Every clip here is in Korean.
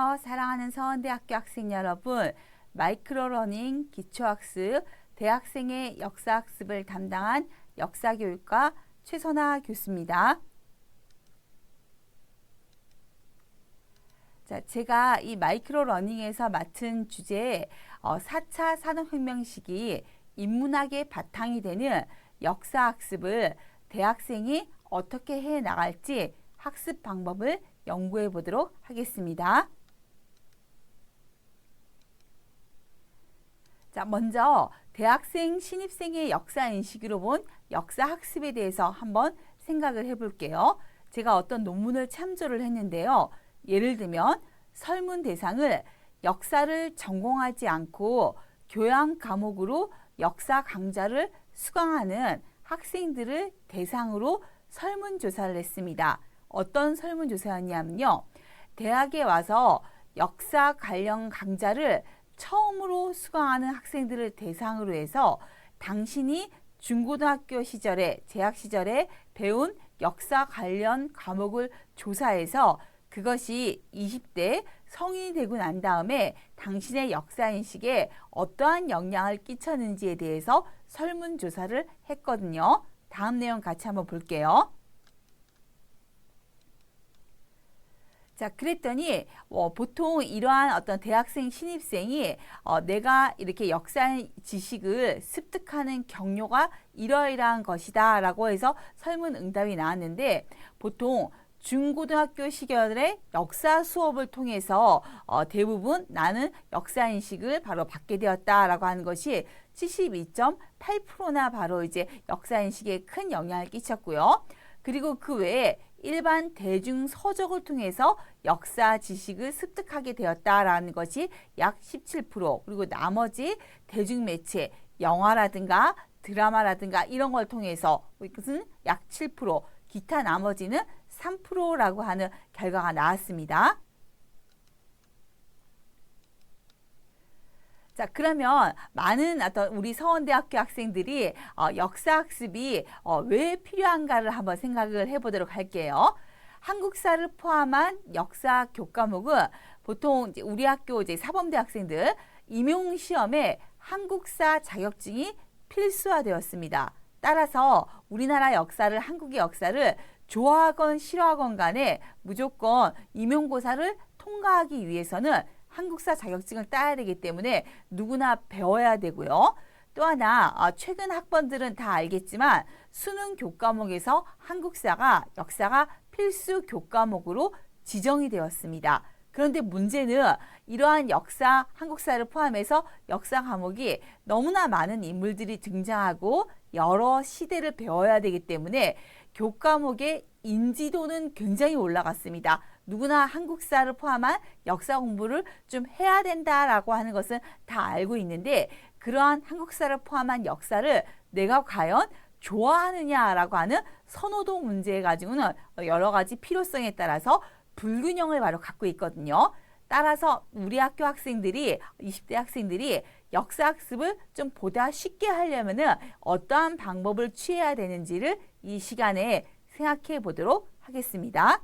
안녕하세요. 사랑하는 서원대학교 학생 여러분, 마이크로러닝 기초학습 대학생의 역사학습을 담당한 역사교육과 최선아 교수입니다. 자, 제가 이 마이크로러닝에서 맡은 주제 4차 산업혁명 시기 인문학의 바탕이 되는 역사학습을 대학생이 어떻게 해 나갈지 학습 방법을 연구해 보도록 하겠습니다. 자, 먼저 대학생, 신입생의 역사인식으로 본 역사학습에 대해서 한번 생각을 해볼게요. 제가 어떤 논문을 참조를 했는데요. 예를 들면 설문 대상을 역사를 전공하지 않고 교양 과목으로 역사 강좌를 수강하는 학생들을 대상으로 설문조사를 했습니다. 어떤 설문조사였냐면요. 대학에 와서 역사 관련 강좌를 처음으로 수강하는 학생들을 대상으로 해서 당신이 중고등학교 시절에, 재학 시절에 배운 역사 관련 과목을 조사해서 그것이 20대 성인이 되고 난 다음에 당신의 역사인식에 어떠한 영향을 끼쳤는지에 대해서 설문조사를 했거든요. 다음 내용 같이 한번 볼게요. 자, 그랬더니 보통 이러한 어떤 대학생, 신입생이 내가 이렇게 역사 지식을 습득하는 경로가 이러이러한 것이다 라고 해서 설문 응답이 나왔는데 보통 중고등학교 시절의 역사 수업을 통해서 대부분 나는 역사인식을 바로 받게 되었다라고 하는 것이 72.8%나 바로 이제 역사인식에 큰 영향을 끼쳤고요. 그리고 그 외에 일반 대중 서적을 통해서 역사 지식을 습득하게 되었다라는 것이 약 17%, 그리고 나머지 대중 매체, 영화라든가 드라마라든가 이런 걸 통해서 이것은 약 7%, 기타 나머지는 3%라고 하는 결과가 나왔습니다. 자, 그러면 많은 어떤 우리 서원대학교 학생들이 역사학습이 왜 필요한가를 한번 생각을 해보도록 할게요. 한국사를 포함한 역사 교과목은 보통 이제 우리 학교 이제 사범대 학생들 임용시험에 한국사 자격증이 필수화되었습니다. 따라서 우리나라 역사를, 한국의 역사를 좋아하건 싫어하건 간에 무조건 임용고사를 통과하기 위해서는 한국사 자격증을 따야 되기 때문에 누구나 배워야 되고요. 또 하나 최근 학번들은 다 알겠지만 수능 교과목에서 한국사가 역사가 필수 교과목으로 지정이 되었습니다. 그런데 문제는 이러한 역사, 한국사를 포함해서 역사 과목이 너무나 많은 인물들이 등장하고 여러 시대를 배워야 되기 때문에 교과목의 인지도는 굉장히 올라갔습니다. 누구나 한국사를 포함한 역사 공부를 좀 해야 된다라고 하는 것은 다 알고 있는데 그러한 한국사를 포함한 역사를 내가 과연 좋아하느냐라고 하는 선호도 문제에 가지고는 여러 가지 필요성에 따라서 불균형을 바로 갖고 있거든요. 따라서 우리 학교 학생들이 20대 학생들이 역사학습을 좀 보다 쉽게 하려면은 어떠한 방법을 취해야 되는지를 이 시간에 생각해 보도록 하겠습니다.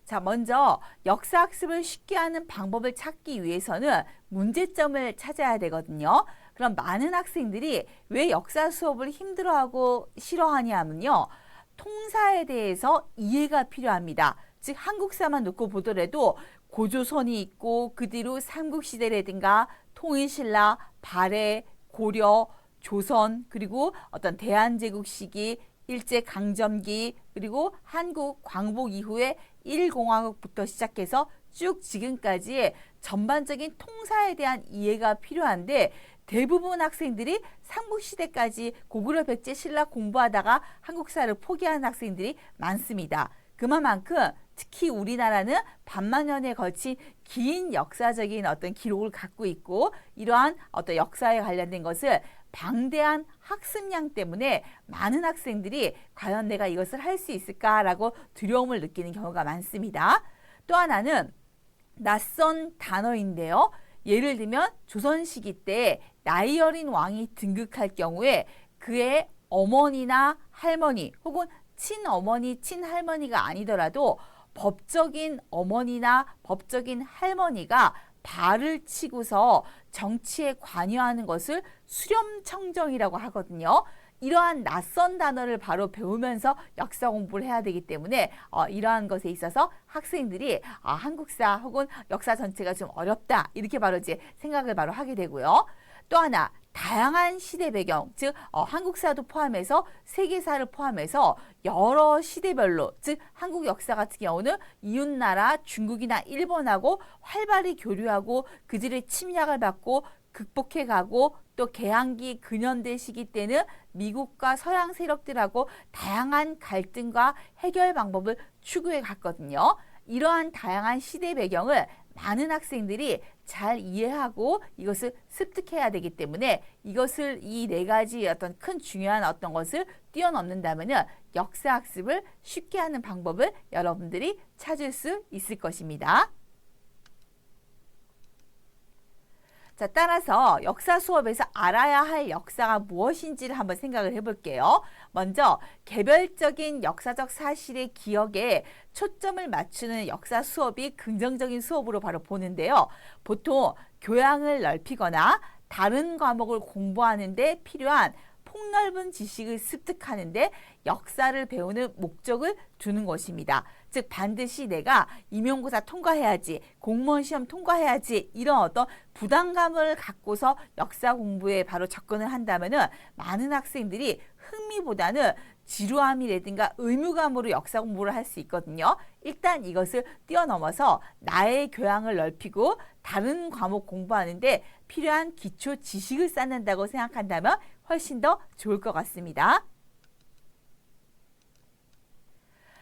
자, 먼저 역사학습을 쉽게 하는 방법을 찾기 위해서는 문제점을 찾아야 되거든요. 그럼 많은 학생들이 왜 역사 수업을 힘들어하고 싫어하냐면요. 통사에 대해서 이해가 필요합니다. 즉 한국사만 놓고 보더라도 고조선이 있고 그 뒤로 삼국시대라든가 통일신라, 발해, 고려, 조선, 그리고 어떤 대한제국 시기, 일제강점기, 그리고 한국 광복 이후에 1공화국부터 시작해서 쭉 지금까지의 전반적인 통사에 대한 이해가 필요한데 대부분 학생들이 삼국시대까지 고구려, 백제, 신라 공부하다가 한국사를 포기하는 학생들이 많습니다. 그만큼 특히 우리나라는 반만년에 걸친 긴 역사적인 어떤 기록을 갖고 있고 이러한 어떤 역사에 관련된 것을 방대한 학습량 때문에 많은 학생들이 과연 내가 이것을 할 수 있을까라고 두려움을 느끼는 경우가 많습니다. 또 하나는 낯선 단어인데요. 예를 들면 조선 시기 때 나이 어린 왕이 등극할 경우에 그의 어머니나 할머니 혹은 친어머니, 친할머니가 아니더라도 법적인 어머니나 법적인 할머니가 발을 치고서 정치에 관여하는 것을 수렴청정이라고 하거든요. 이러한 낯선 단어를 바로 배우면서 역사 공부를 해야 되기 때문에 이러한 것에 있어서 학생들이 한국사 혹은 역사 전체가 좀 어렵다 이렇게 바로 이제 생각을 바로 하게 되고요. 또 하나 다양한 시대 배경, 즉 한국사도 포함해서 세계사를 포함해서 여러 시대별로, 즉 한국 역사 같은 경우는 이웃나라 중국이나 일본하고 활발히 교류하고 그들의 침략을 받고 극복해가고 또 개항기 근현대 시기 때는 미국과 서양 세력들하고 다양한 갈등과 해결 방법을 추구해 갔거든요. 이러한 다양한 시대 배경을 많은 학생들이 잘 이해하고 이것을 습득해야 되기 때문에 이것을 이 네 가지 어떤 큰 중요한 어떤 것을 뛰어넘는다면은 역사 학습을 쉽게 하는 방법을 여러분들이 찾을 수 있을 것입니다. 자, 따라서 역사 수업에서 알아야 할 역사가 무엇인지를 한번 생각을 해볼게요. 먼저 개별적인 역사적 사실의 기억에 초점을 맞추는 역사 수업이 긍정적인 수업으로 바로 보는데요. 보통 교양을 넓히거나 다른 과목을 공부하는 데 필요한 폭넓은 지식을 습득하는데 역사를 배우는 목적을 두는 것입니다. 즉 반드시 내가 임용고사 통과해야지, 공무원 시험 통과해야지 이런 어떤 부담감을 갖고서 역사 공부에 바로 접근을 한다면은 많은 학생들이 흥미보다는 지루함이라든가 의무감으로 역사 공부를 할 수 있거든요. 일단 이것을 뛰어넘어서 나의 교양을 넓히고 다른 과목 공부하는데 필요한 기초 지식을 쌓는다고 생각한다면 훨씬 더 좋을 것 같습니다.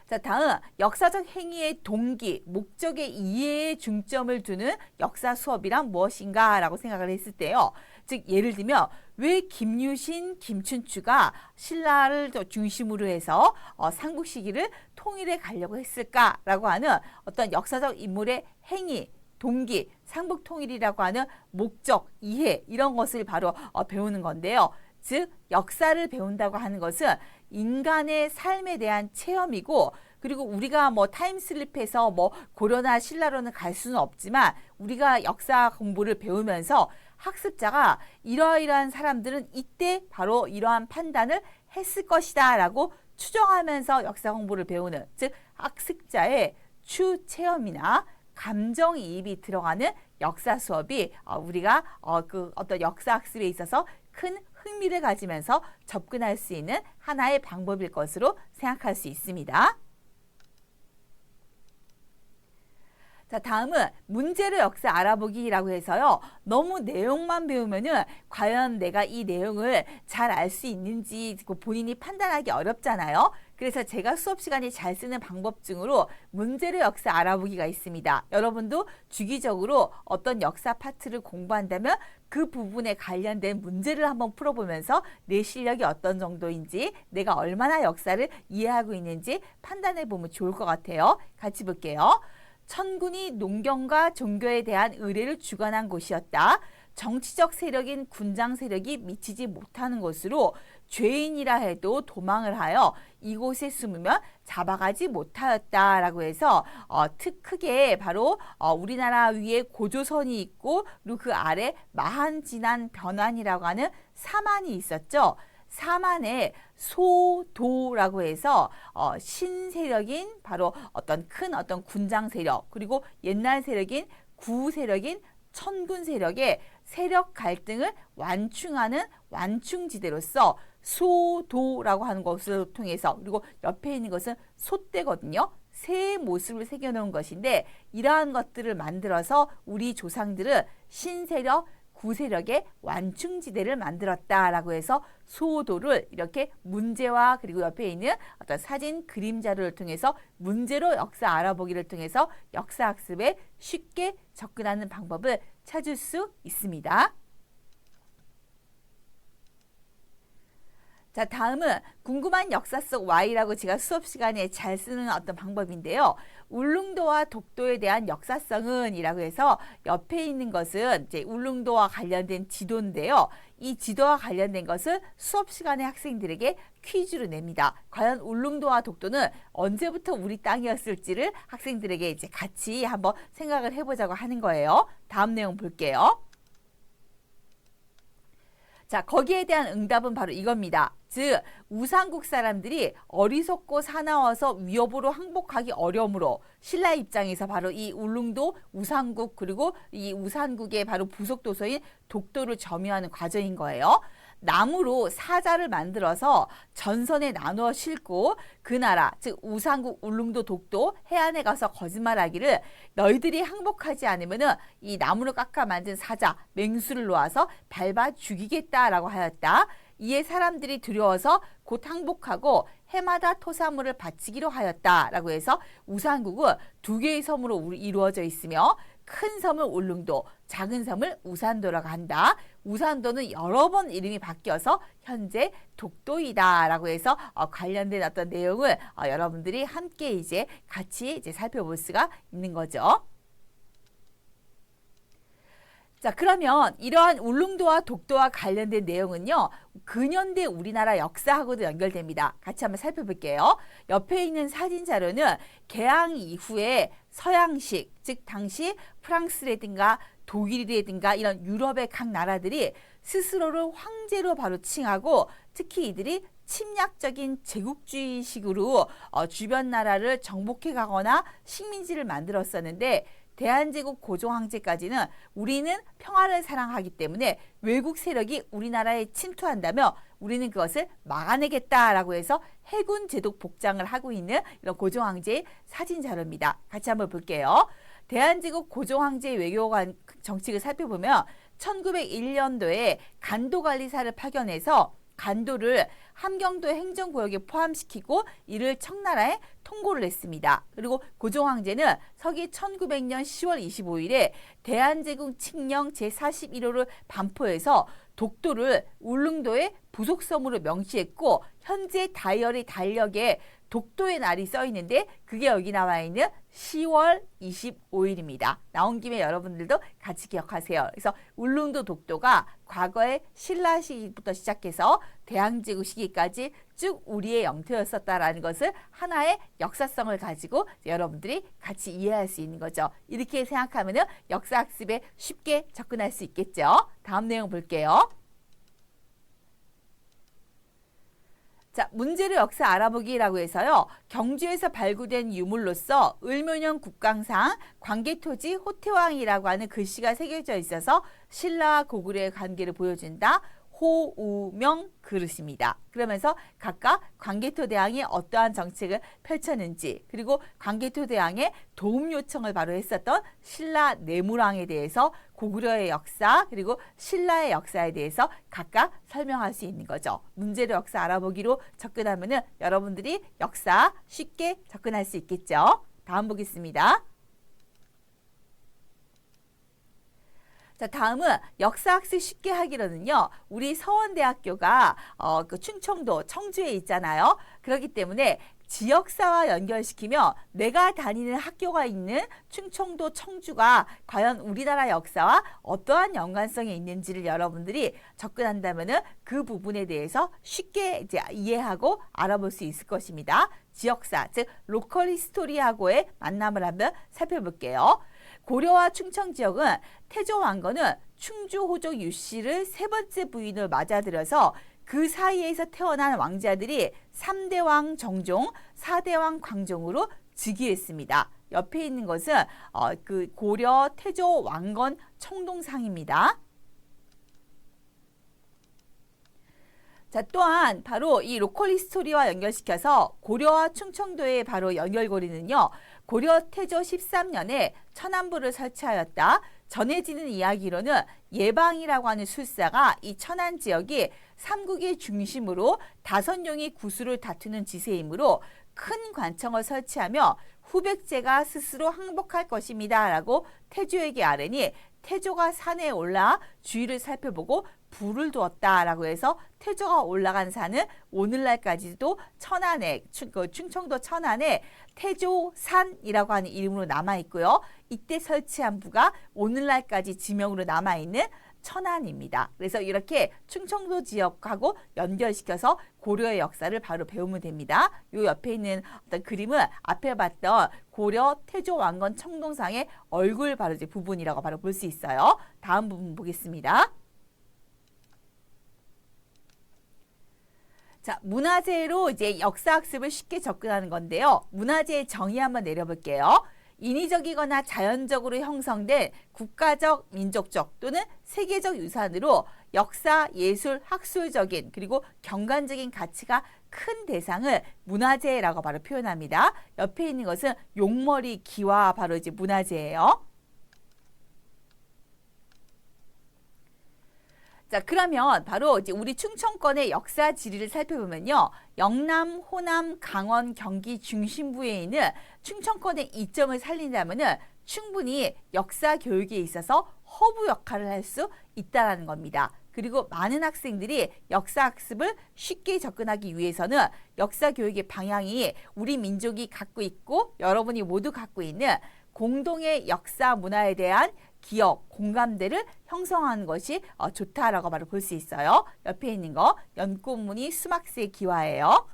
자, 다음 역사적 행위의 동기, 목적의 이해에 중점을 두는 역사 수업이란 무엇인가 라고 생각을 했을 때요. 즉 예를 들면 왜 김유신, 김춘추가 신라를 중심으로 해서 삼국 시기를 통일해 가려고 했을까라고 하는 어떤 역사적 인물의 행위, 동기, 삼국 통일이라고 하는 목적, 이해 이런 것을 바로 배우는 건데요. 즉 역사를 배운다고 하는 것은 인간의 삶에 대한 체험이고 그리고 우리가 뭐 타임슬립해서 뭐 고려나 신라로는 갈 수는 없지만 우리가 역사 공부를 배우면서 학습자가 이러이러한 사람들은 이때 바로 이러한 판단을 했을 것이다 라고 추정하면서 역사 공부를 배우는 즉 학습자의 추체험이나 감정이입이 들어가는 역사 수업이 우리가 그 어떤 역사 학습에 있어서 큰 흥미를 가지면서 접근할 수 있는 하나의 방법일 것으로 생각할 수 있습니다. 자, 다음은 문제로 역사 알아보기라고 해서요. 너무 내용만 배우면은 과연 내가 이 내용을 잘 알 수 있는지 본인이 판단하기 어렵잖아요. 그래서 제가 수업 시간에 잘 쓰는 방법 중으로 문제로 역사 알아보기가 있습니다. 여러분도 주기적으로 어떤 역사 파트를 공부한다면 그 부분에 관련된 문제를 한번 풀어보면서 내 실력이 어떤 정도인지 내가 얼마나 역사를 이해하고 있는지 판단해 보면 좋을 것 같아요. 같이 볼게요. 천군이 농경과 종교에 대한 의뢰를 주관한 곳이었다. 정치적 세력인 군장 세력이 미치지 못하는 곳으로 죄인이라 해도 도망을 하여 이곳에 숨으면 잡아가지 못하였다라고 해서 크게 바로 우리나라 위에 고조선이 있고 그리고 그 아래 마한진한 변환이라고 하는 사만이 있었죠. 사만의 소도라고 해서 신세력인 바로 어떤 큰 어떤 군장 세력 그리고 옛날 세력인 구 세력인 천군 세력의 세력 갈등을 완충하는 완충지대로서 소도라고 하는 것을 통해서 그리고 옆에 있는 것은 솥대거든요. 새의 모습을 새겨놓은 것인데 이러한 것들을 만들어서 우리 조상들은 신세력 구세력의 완충지대를 만들었다라고 해서 소도를 이렇게 문제와 그리고 옆에 있는 어떤 사진 그림 자료를 통해서 문제로 역사 알아보기를 통해서 역사 학습에 쉽게 접근하는 방법을 찾을 수 있습니다. 자, 다음은 궁금한 역사 속 Y라고 제가 수업 시간에 잘 쓰는 어떤 방법인데요. 울릉도와 독도에 대한 역사성은 이라고 해서 옆에 있는 것은 이제 울릉도와 관련된 지도인데요. 이 지도와 관련된 것을 수업 시간에 학생들에게 퀴즈로 냅니다. 과연 울릉도와 독도는 언제부터 우리 땅이었을지를 학생들에게 이제 같이 한번 생각을 해보자고 하는 거예요. 다음 내용 볼게요. 자, 거기에 대한 응답은 바로 이겁니다. 즉, 우상국 사람들이 어리석고 사나워서 위협으로 항복하기 어려우므로 신라의 입장에서 바로 이 울릉도, 우상국 그리고 이 우산국의 바로 부속 도서인 독도를 점유하는 과정인 거예요. 나무로 사자를 만들어서 전선에 나누어 싣고 그 나라, 즉 우상국, 울릉도, 독도 해안에 가서 거짓말하기를 너희들이 항복하지 않으면 이 나무로 깎아 만든 사자, 맹수를 놓아서 밟아 죽이겠다라고 하였다. 이에 사람들이 두려워서 곧 항복하고 해마다 토사물을 바치기로 하였다라고 해서 우산국은 두 개의 섬으로 이루어져 있으며 큰 섬을 울릉도, 작은 섬을 우산도라고 한다. 우산도는 여러 번 이름이 바뀌어서 현재 독도이다라고 해서 관련된 어떤 내용을 여러분들이 함께 이제 같이 이제 살펴볼 수가 있는 거죠. 자, 그러면 이러한 울릉도와 독도와 관련된 내용은요, 근현대 우리나라 역사하고도 연결됩니다. 같이 한번 살펴볼게요. 옆에 있는 사진 자료는 개항 이후에 서양식, 즉 당시 프랑스라든가 독일이라든가 이런 유럽의 각 나라들이 스스로를 황제로 바로 칭하고 특히 이들이 침략적인 제국주의식으로 주변 나라를 정복해 가거나 식민지를 만들었었는데 대한제국 고종황제까지는 우리는 평화를 사랑하기 때문에 외국 세력이 우리나라에 침투한다며 우리는 그것을 막아내겠다라고 해서 해군 제독 복장을 하고 있는 이런 고종황제의 사진 자료입니다. 같이 한번 볼게요. 대한제국 고종황제의 외교관 정책을 살펴보면 1901년도에 간도관리사를 파견해서 간도를 함경도 행정구역에 포함시키고 이를 청나라에 통고를 했습니다. 그리고 고종황제는 서기 1900년 10월 25일에 대한제국 칙령 제41호를 반포해서 독도를 울릉도의 부속섬으로 명시했고 현재 다이어리 달력에 독도의 날이 써 있는데 그게 여기 나와 있는 10월 25일입니다. 나온 김에 여러분들도 같이 기억하세요. 그래서 울릉도 독도가 과거에 신라 시기부터 시작해서 대한제국 시기까지 쭉 우리의 영토였었다라는 것을 하나의 역사성을 가지고 여러분들이 같이 이해할 수 있는 거죠. 이렇게 생각하면 역사학습에 쉽게 접근할 수 있겠죠. 다음 내용 볼게요. 자, 문제로 역사 알아보기라고 해서요. 경주에서 발굴된 유물로서 을묘년 국강상 광개토지 호태왕이라고 하는 글씨가 새겨져 있어서 신라와 고구려의 관계를 보여준다. 호우명 그릇입니다. 그러면서 각각 광개토대왕이 어떠한 정책을 펼쳤는지 그리고 광개토대왕의 도움 요청을 바로 했었던 신라 내무왕에 대해서 고구려의 역사 그리고 신라의 역사에 대해서 각각 설명할 수 있는 거죠. 문제로 역사 알아보기로 접근하면 여러분들이 역사 쉽게 접근할 수 있겠죠. 다음 보겠습니다. 자, 다음은 역사학습 쉽게 하기로는요. 우리 서원대학교가 그 충청도 청주에 있잖아요. 그렇기 때문에 지역사와 연결시키며 내가 다니는 학교가 있는 충청도 청주가 과연 우리나라 역사와 어떠한 연관성이 있는지를 여러분들이 접근한다면 그 부분에 대해서 쉽게 이제 이해하고 알아볼 수 있을 것입니다. 지역사, 즉 로컬 히스토리하고의 만남을 한번 살펴볼게요. 고려와 충청 지역은 태조 왕건은 충주 호족 유씨를 세 번째 부인을 맞아들여서 그 사이에서 태어난 왕자들이 3대왕 정종, 4대왕 광종으로 즉위했습니다. 옆에 있는 것은 그 고려 태조 왕건 청동상입니다. 자, 또한 바로 이 로컬 히스토리와 연결시켜서 고려와 충청도의 바로 연결고리는요. 고려 태조 13년에 천안부를 설치하였다. 전해지는 이야기로는 예방이라고 하는 술사가 이 천안 지역이 삼국의 중심으로 다선용이 구수를 다투는 지세이므로 큰 관청을 설치하며 후백제가 스스로 항복할 것입니다. 라고 태조에게 아뢰니 태조가 산에 올라 주위를 살펴보고 불을 두었다라고 해서 태조가 올라간 산은 오늘날까지도 천안에 충청도 천안에 태조산이라고 하는 이름으로 남아 있고요. 이때 설치한 부가 오늘날까지 지명으로 남아 있는 천안입니다. 그래서 이렇게 충청도 지역하고 연결시켜서 고려의 역사를 바로 배우면 됩니다. 이 옆에 있는 어떤 그림은 앞에 봤던 고려 태조 왕건 청동상의 얼굴 바로 이제 부분이라고 바로 볼 수 있어요. 다음 부분 보겠습니다. 자, 문화재로 이제 역사학습을 쉽게 접근하는 건데요. 문화재의 정의 한번 내려볼게요. 인위적이거나 자연적으로 형성된 국가적, 민족적 또는 세계적 유산으로 역사, 예술, 학술적인 그리고 경관적인 가치가 큰 대상을 문화재라고 바로 표현합니다. 옆에 있는 것은 용머리 기와 바로 이제 문화재예요. 자, 그러면 바로 이제 우리 충청권의 역사 지리를 살펴보면요. 영남, 호남, 강원, 경기 중심부에 있는 충청권의 이점을 살린다면은 충분히 역사 교육에 있어서 허브 역할을 할 수 있다는 겁니다. 그리고 많은 학생들이 역사 학습을 쉽게 접근하기 위해서는 역사 교육의 방향이 우리 민족이 갖고 있고 여러분이 모두 갖고 있는 공동의 역사 문화에 대한 기억, 공감대를 형성하는 것이 좋다라고 바로 볼 수 있어요. 옆에 있는 거 연꽃무늬 수막새 기와예요.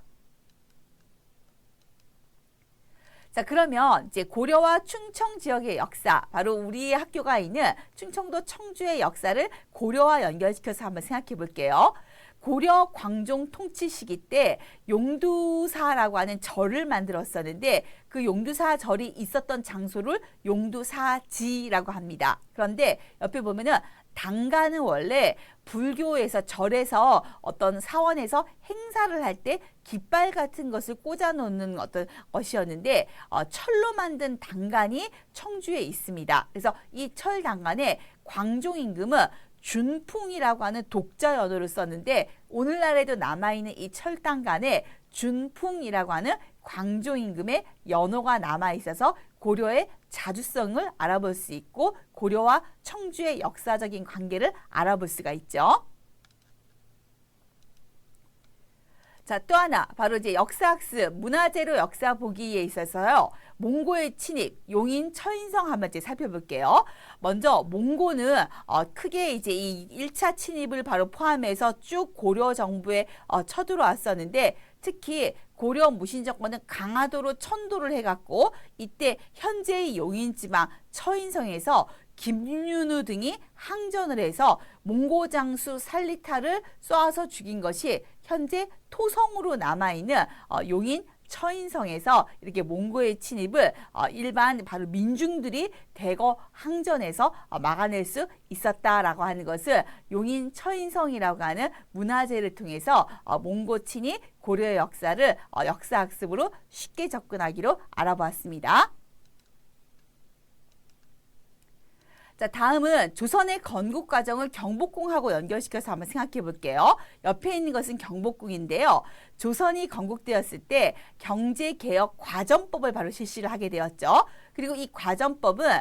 자, 그러면 이제 고려와 충청 지역의 역사, 바로 우리 학교가 있는 충청도 청주의 역사를 고려와 연결시켜서 한번 생각해 볼게요. 고려 광종 통치 시기 때 용두사라고 하는 절을 만들었었는데 그 용두사 절이 있었던 장소를 용두사지라고 합니다. 그런데 옆에 보면은 당가는 원래 불교에서 절에서 어떤 사원에서 행사를 할 때 깃발 같은 것을 꽂아 놓는 어떤 것이었는데 철로 만든 당간이 청주에 있습니다. 그래서 이 철 당간에 광종 임금은 준풍이라고 하는 독자 연호를 썼는데 오늘날에도 남아있는 이 철당간에 준풍이라고 하는 광종 임금의 연호가 남아있어서 고려의 자주성을 알아볼 수 있고 고려와 청주의 역사적인 관계를 알아볼 수가 있죠. 자, 또 하나 바로 이제 역사학습, 문화재로 역사 보기에 있어서요. 몽고의 침입, 용인 처인성 한번 이제 살펴볼게요. 먼저 몽고는 크게 이제 이 1차 침입을 바로 포함해서 쭉 고려 정부에 쳐들어왔었는데 특히 고려 무신 정권은 강화도로 천도를 해갖고 이때 현재의 용인 지방 처인성에서 김윤우 등이 항전을 해서 몽고 장수 살리타를 쏘아서 죽인 것이 현재 토성으로 남아있는 용인 처인성에서 이렇게 몽고의 침입을 일반 바로 민중들이 대거 항전해서 막아낼 수 있었다라고 하는 것을 용인 처인성이라고 하는 문화재를 통해서 몽고 침입 고려의 역사를 역사학습으로 쉽게 접근하기로 알아보았습니다. 자, 다음은 조선의 건국 과정을 경복궁하고 연결시켜서 한번 생각해 볼게요. 옆에 있는 것은 경복궁인데요. 조선이 건국되었을 때 경제개혁 과전법을 바로 실시를 하게 되었죠. 그리고 이 과전법은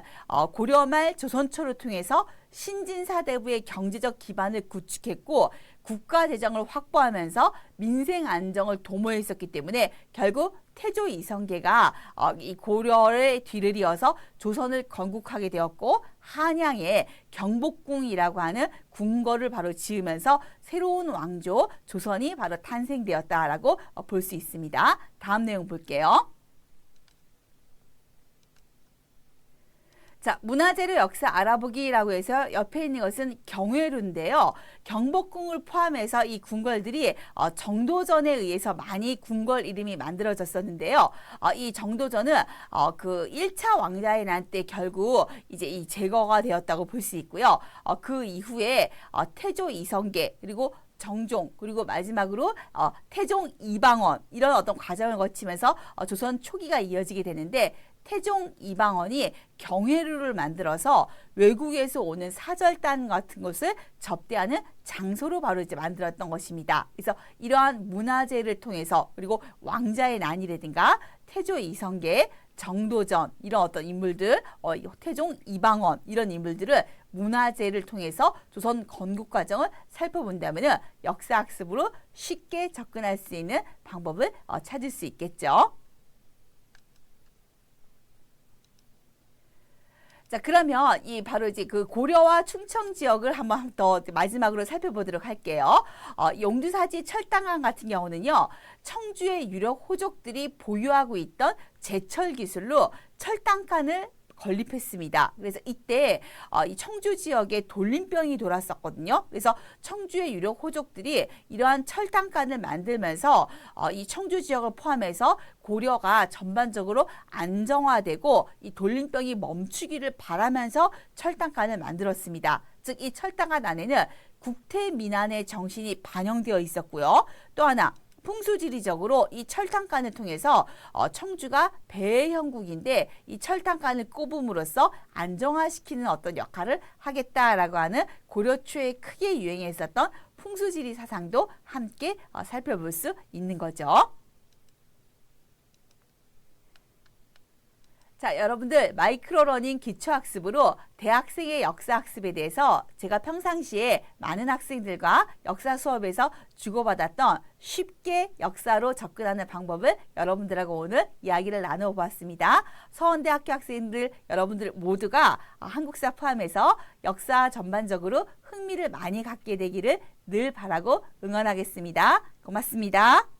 고려 말 조선 초를 통해서 신진사대부의 경제적 기반을 구축했고 국가 재정을 확보하면서 민생 안정을 도모했었기 때문에 결국 태조 이성계가 이 고려의 뒤를 이어서 조선을 건국하게 되었고 한양에 경복궁이라고 하는 궁궐을 바로 지으면서 새로운 왕조 조선이 바로 탄생되었다라고 볼 수 있습니다. 다음 내용 볼게요. 자, 문화재료 역사 알아보기라고 해서 옆에 있는 것은 경회루인데요. 경복궁을 포함해서 이 궁궐들이 정도전에 의해서 많이 궁궐 이름이 만들어졌었는데요. 이 정도전은 그 1차 왕자의 난 때 결국 이제 이 제거가 되었다고 볼 수 있고요. 그 이후에 태조 이성계 그리고 정종 그리고 마지막으로 태종 이방원 이런 어떤 과정을 거치면서 조선 초기가 이어지게 되는데 태종 이방원이 경회루를 만들어서 외국에서 오는 사절단 같은 것을 접대하는 장소로 바로 이제 만들었던 것입니다. 그래서 이러한 문화재를 통해서 그리고 왕자의 난이라든가 태조 이성계, 정도전 이런 어떤 인물들, 태종 이방원 이런 인물들을 문화재를 통해서 조선 건국 과정을 살펴본다면 역사학습으로 쉽게 접근할 수 있는 방법을 찾을 수 있겠죠. 자, 그러면 이 바로 이제 그 고려와 충청 지역을 한번 더 마지막으로 살펴보도록 할게요. 용두사지 철당간 같은 경우는요, 청주의 유력 호족들이 보유하고 있던 제철 기술로 철당간을 건립했습니다. 그래서 이때 이 청주 지역에 돌림병이 돌았었거든요. 그래서 청주의 유력 호족들이 이러한 철당간을 만들면서 이 청주 지역을 포함해서 고려가 전반적으로 안정화되고 이 돌림병이 멈추기를 바라면서 철당간을 만들었습니다. 즉, 이 철당간 안에는 국태민안의 정신이 반영되어 있었고요. 또 하나, 풍수지리적으로 이 철당간을 통해서 청주가 배의 형국인데 이 철당간을 꼽음으로써 안정화시키는 어떤 역할을 하겠다라고 하는 고려 초에 크게 유행했었던 풍수지리 사상도 함께 살펴볼 수 있는 거죠. 자, 여러분들 마이크로러닝 기초학습으로 대학생의 역사학습에 대해서 제가 평상시에 많은 학생들과 역사 수업에서 주고받았던 쉽게 역사로 접근하는 방법을 여러분들하고 오늘 이야기를 나눠보았습니다. 서원대학교 학생들 여러분들 모두가 한국사 포함해서 역사 전반적으로 흥미를 많이 갖게 되기를 늘 바라고 응원하겠습니다. 고맙습니다.